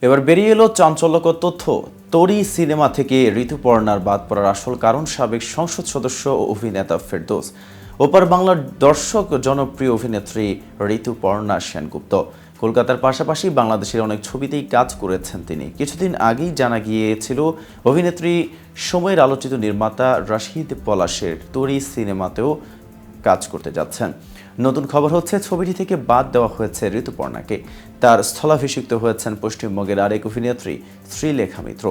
এবার বেরিয়ে এলো চাঞ্চল্যকর তথ্য। তোড়ি সিনেমা থেকে ঋতুপর্ণার বাদ পড়ার আসল কারণ সাবেক সংসদ সদস্য ও অভিনেতা ফেরদৌস। ওপার বাংলার দর্শক জনপ্রিয় অভিনেত্রী ঋতুপর্ণা সেনগুপ্ত কলকাতার পাশাপাশি বাংলাদেশের অনেক ছবিতেই কাজ করেছেন তিনি। কিছুদিন আগেই জানা গিয়েছিল অভিনেত্রী সময়ের আলোচিত নির্মাতা রাশিদ পলাশের তোড়ি সিনেমাতেও কাজ করতে যাচ্ছেন। নতুন খবর হচ্ছে ছবিটি থেকে বাদ দেওয়া হয়েছে ঋতুপর্ণাকে। তার স্থলাভিষিক্ত হয়েছেন পশ্চিমবঙ্গের আরেক অভিনেত্রী শ্রীলেখা মিত্র।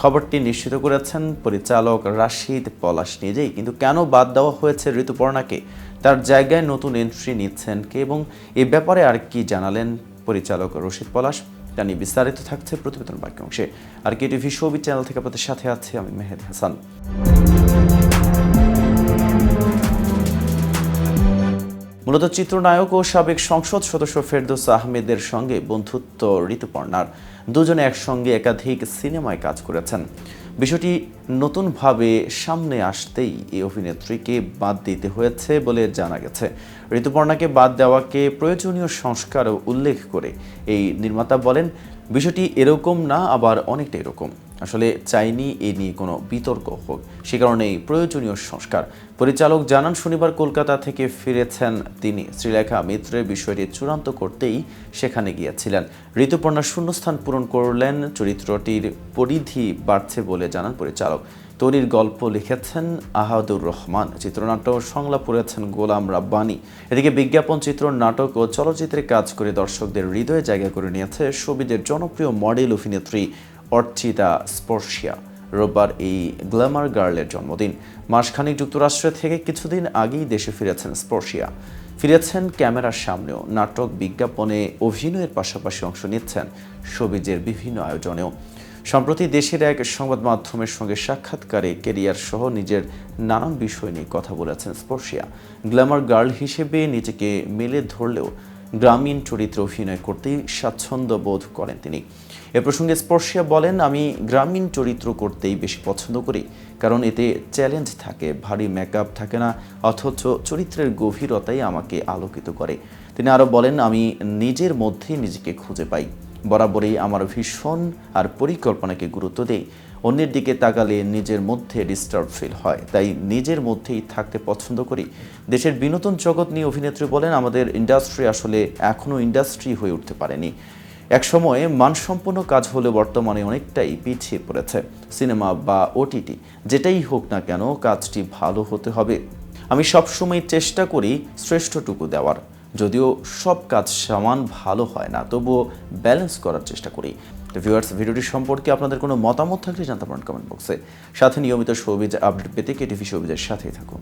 খবরটি নিশ্চিত করেছেন পরিচালক রাশিদ পলাশ নিজেই। কিন্তু কেন বাদ দেওয়া হয়েছে ঋতুপর্ণাকে, তার জায়গায় নতুন এন্ট্রি নিচ্ছেন কে এবং এ ব্যাপারে আর কি জানালেন পরিচালক রশিদ পলাশ, তা নিয়ে বিস্তারিত থাকছে প্রতিবেদন বাকি অংশে। আর কেটিভি শোবিজ চ্যানেল থেকে আপনাদের সাথে আছে আমি মেহেদি হাসান। মূলত চিত্রনায়ক ও সাবেক সংসদ সদস্য ফেরদৌস আহমেদের সঙ্গে বন্ধুত্ব ঋতুপর্ণার। দুজনে একসঙ্গে একাধিক সিনেমায় কাজ করেছেন। বিষয়টি নতুনভাবে সামনে আসতেই এই অভিনেত্রীকে বাদ দিতে হয়েছে বলে জানা গেছে। ঋতুপর্ণাকে বাদ দেওয়াকে প্রয়োজনীয় সংস্কার উল্লেখ করে এই নির্মাতা বলেন, বিষয়টি এরকম না, আবার অনেকটা এরকম। আসলে চাইনি এ নিয়ে কোনো বিতর্ক হোক, সে কারণেই প্রয়োজনীয় সংস্কার। পরিচালক জানান, শনিবার কলকাতা থেকে ফিরেছেন তিনি। শ্রীলেখা মিত্রের বিষয়টি চূড়ান্ত করতেই সেখানে গিয়েছিলেন। ঋতুপর্ণার শূন্যস্থান পূরণ করলেন। চরিত্রটির পরিধি বাড়ছে বলে জানান পরিচালক। তৈরির গল্প লিখেছেন আহাদুর রহমান, চিত্রনাট্য সংলাপ করেছেন গোলাম রাব্বানি। এদিকে বিজ্ঞাপন, চিত্র, নাটক ও চলচ্চিত্রে কাজ করে দর্শকদের হৃদয়ে জায়গা করে নিয়েছে শোবিজের জনপ্রিয় মডেল অভিনেত্রী অর্চিতা স্পর্শিয়া। রোববার এই গ্ল্যামার গার্লের জন্মদিন। মাসখানেক যুক্তরাষ্ট্র থেকে কিছুদিন আগেই দেশে ফিরেছেন স্পর্শিয়া। ফিরেছেন ক্যামেরার সামনেও। নাটক, বিজ্ঞাপনে অভিনয়ের পাশাপাশি অংশ নিচ্ছেন শোবিজের বিভিন্ন আয়োজনেও। সম্প্রতি দেশের এক সংবাদ মাধ্যমের সঙ্গে সাক্ষাৎকারে কেরিয়ার সহ নিজের নানান বিষয় নিয়ে কথা বলেছেন স্পর্শিয়া। গ্ল্যামার গার্ল হিসেবে নিজেকে মেলে ধরলেও গ্রামীণ চরিত্রে অভিনয় করতেই স্বাচ্ছন্দ্য বোধ করেন তিনি। এ প্রসঙ্গে স্পর্শিয়া বলেন, আমি গ্রামীণ চরিত্র করতেই বেশি পছন্দ করি, কারণ এতে চ্যালেঞ্জ থাকে, ভারী মেকআপ থাকে না, অথচ চরিত্রের গভীরতাই আমাকে আলোকিত করে। তিনি আরও বলেন, আমি নিজের মধ্যেই নিজেকে খুঁজে পাই। বরাবরই আমার ভীষণ আর পরিকল্পনাকে গুরুত্ব দেই। অন্যের দিকে তাকালে নিজের মধ্যে ডিস্টার্ব ফিল হয়, তাই নিজের মধ্যেই থাকতে পছন্দ করি। দেশের বিনোদন জগৎ নিয়ে অভিনেত্রী বলেন, আমাদের ইন্ডাস্ট্রি আসলে এখনও ইন্ডাস্ট্রি হয়ে উঠতে পারেনি। একসময়ে মানসম্পন্ন কাজ হলে বর্তমানে অনেকটাই পিছিয়ে পড়েছে। সিনেমা বা ওটিটি যেটাই হোক না কেন, কাজটি ভালো হতে হবে। আমি সবসময় চেষ্টা করি শ্রেষ্ঠটুকু দেওয়ার। যদিও সব কাজ সমান ভালো হয় না, তবুও ব্যালেন্স করার চেষ্টা করি। তো ভিউয়ার্স, ভিডিওটি সম্পর্কে আপনাদের কোনো মতামত থাকলে জানতে পারেন কমেন্ট বক্সে। সাথে নিয়মিত শোবিজ আপডেট পেতে কেটিভি শোবিজের সাথেই থাকুন।